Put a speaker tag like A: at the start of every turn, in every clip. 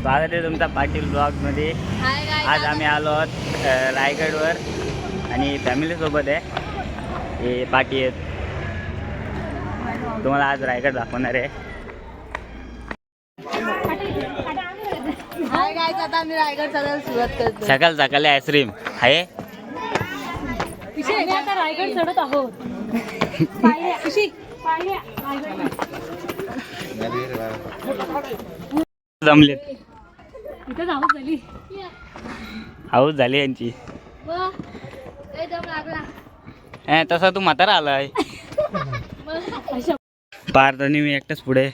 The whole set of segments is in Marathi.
A: स्वागत आहे तुमचा पाटील ब्लॉगमध्ये। आज आम्ही आलो आहोत रायगडवर आणि फॅमिलीसोबत आहे। हे पाटी आहेत, तुम्हाला आज रायगड दाखवणार आहे।
B: आता आम्ही रायगड चढायला सुरुवात करतो।
A: सकाळ सकाळी आईस्क्रीम आहे।
B: आम्ही आता रायगड चढत आहोत।
A: जमलेत,
B: इथं हाऊस झाली,
A: हाऊस झाली यांची। तसा तू म्हातारा आलाय। पार्थनी मी एकटाच पुढे,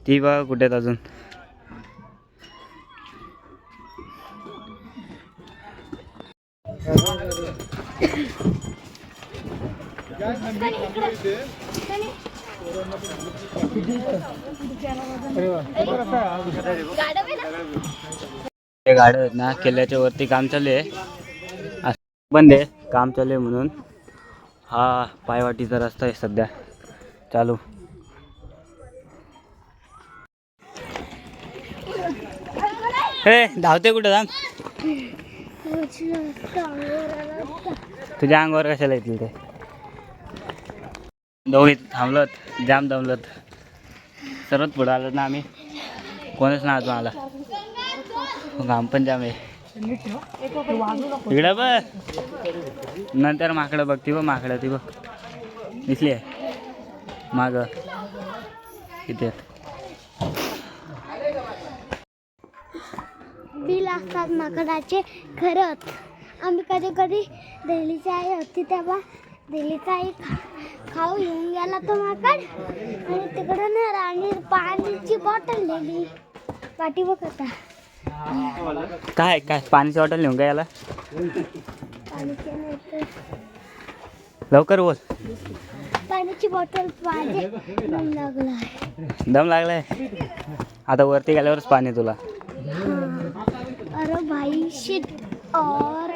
A: ती बघा कुठे आहेत अजून। हे गाड्या आहेत ना, किल्ल्याच्या वरती काम चालू आहे, बंद आहे काम चालू आहे म्हणून। हा पायवाटीचा रस्ता आहे सध्या चालू। हे धावते कुठे जाम, तुझ्या अंगावर कशाला येतील ते। दोघी थांबलोत, जाम दमलोत, सर्वात पुढे आलो ना आम्ही, कोणच ना अजून आला। घाम पण जाम आहे इकडं बघ, नंतर माकडं बघ, ती बघ माकडं, ती बघ दिसली आहे माग किती
C: बिल असतात माकडाचे खरंच। आम्ही कधी कधी दिल्लीची आई होती तेव्हा दिल्लीचा आई खाऊ घेऊन गेला तो माकड, आणि तिकडं ना राणी पाण्याची बॉटल नेली। पाठी बघ आता
A: काय काय पाण्याची बॉटल नेऊन काय याला, लवकर बोल।
C: पाण्याची बॉटल पाहिजे, दम लागलाय।
A: दम लागलाय, आता वरती गेल्यावरच पाणी तुला।
C: अरे भाई शिट, और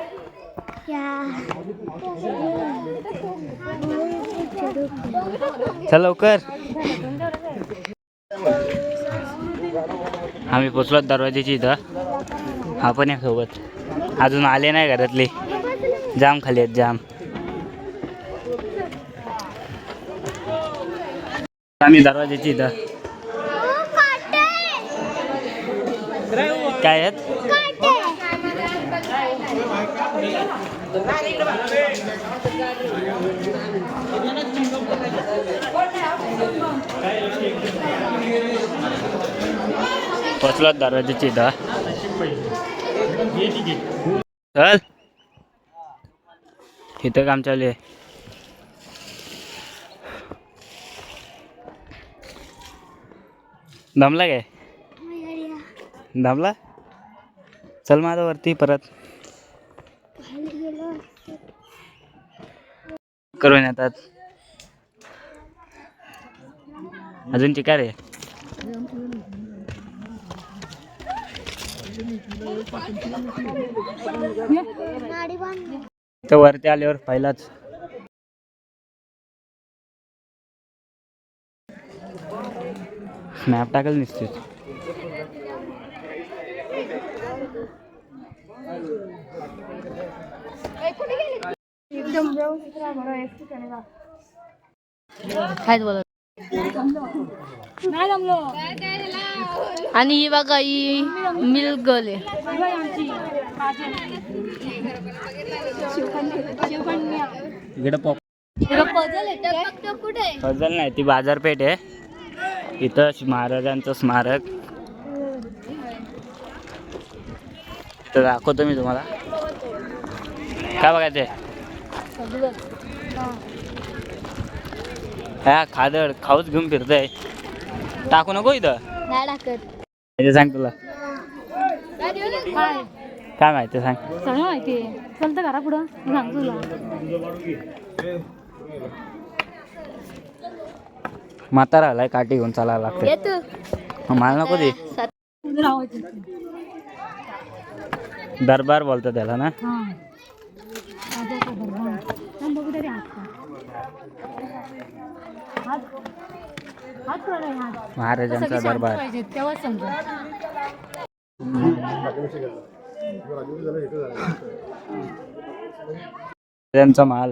C: क्या
A: चल लवकर। आम्ही पोचलो दरवाजाची इथं, हा पण आहे सोबत, अजून आले नाही घरातले, जाम खाली आहेत जाम। आम्ही दरवाजाची इथं काय आहेत, पोचलो दरवाजाची इथं, चल इथं काम चालू आहे। दमला काय, दमला, चल माझा वरती परत करून येतात। अजून चिकार आहे, तर वरती आल्यावर पहिलाच स्नॅप टाकल निश्चित।
B: काय बोलत नाही जमलो। आणि ही बघा, ही मिल्क गर्ल आहे।
A: इकडे पजल नाही, ती बाजारपेठ आहे। इथं महाराजांचं स्मारक, तर दाखवतो मी तुम्हाला, काय बघायचंय। हा खादड खाऊच घेऊन फिरतय, टाकू नको इथं, सांग तुला काय माहिती, सांग
B: सगळं माहिती आहे, चलतं घरा पुढं सांग तुला।
A: म्हातारा आलाय, काठी घेऊन चालायला लागतं, मला नको दे। दरबार बोलतो त्याला ना, महाराजांचा दरबार
B: तेव्हा समजा।
A: त्यांचा माल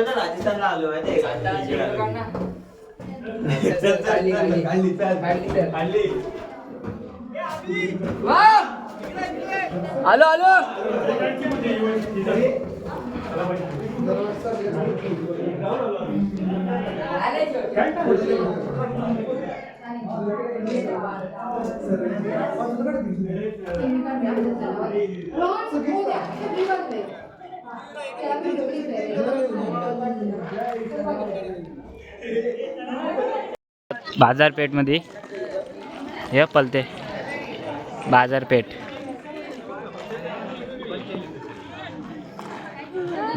D: राजस्थानला आलो माहिती
A: आलो आलो बाजारपेठ मध्ये हे पलते बाजारपेठ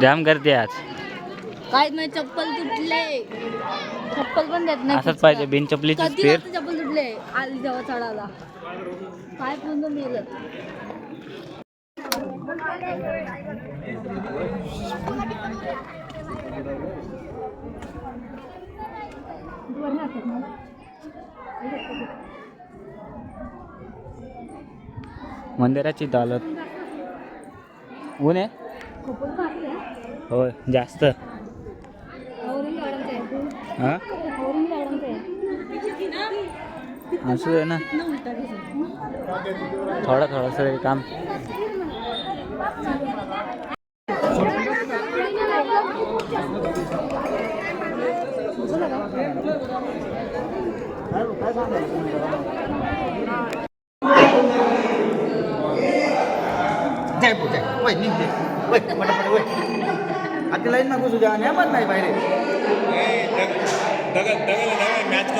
A: जाम गर्दी आज
B: काय नाही चप्पल तुटले चप्पल पण देत नाही
A: असंच पाहिजे बिन चपलीची
B: कधी
A: स्पीड
B: वाजता चप्पल तुटले आली जेव्हा चढायला काय पूर्ण मेलं
A: मंदिराची दालत ऊन आहे होय जास्त हा असू दे ना थोडा थोडासा काम
D: आता लाईन नको तुझ्या आणि पण नाही बाहेर मॅच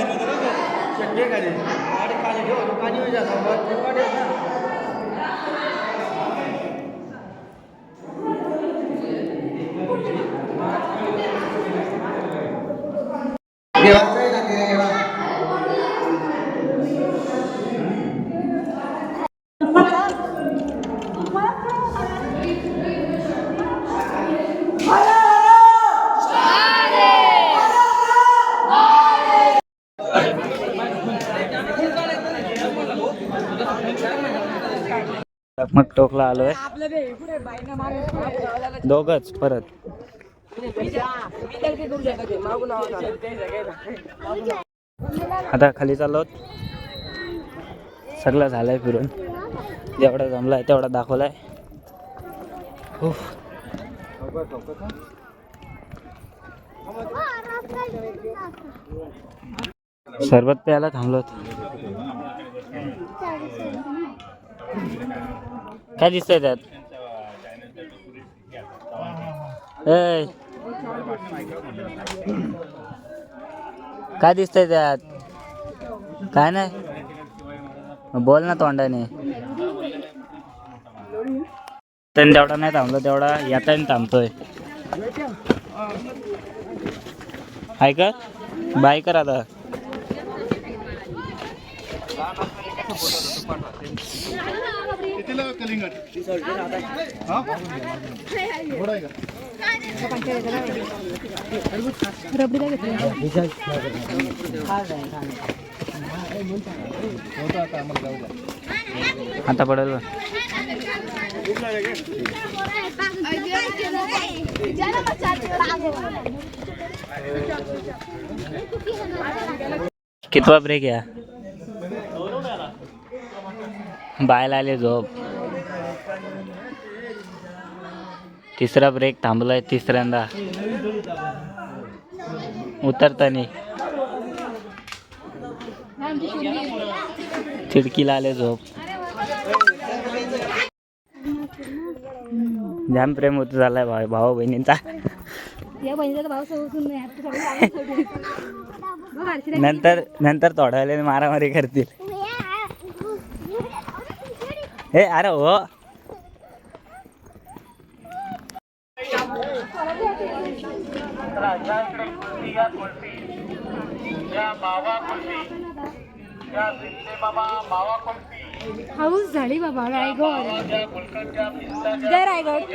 A: मग टोकला आलोय दोघच परत आता खाली चाललो सगळं झालंय फिरून जेवढा जमलाय तेवढा दाखवलाय सरबत प्यायला थांबलो काय दिसतंय त्यात काय दिसतंय त्यात काय नाही बोल ना तोंडाने तेवढा नाही थांबलो तेवढा याचा थांबतोय ऐक बाय कर आता आता पडेल कितवा ब्रेक या बायला आले झोप तिसरा ब्रेक थांबलाय तिसऱ्यांदा उतरतानी खिडकीला आले झोप. जाम प्रेम होत झालाय भाऊ बहिणींचा.
B: या बहिणीचा भाव सोडून नाही
A: नंतर थोड्या वेळाने मारामारी करतील. हे अरे हो
B: हाऊस झाली बाबा रायगड. जय रायगड.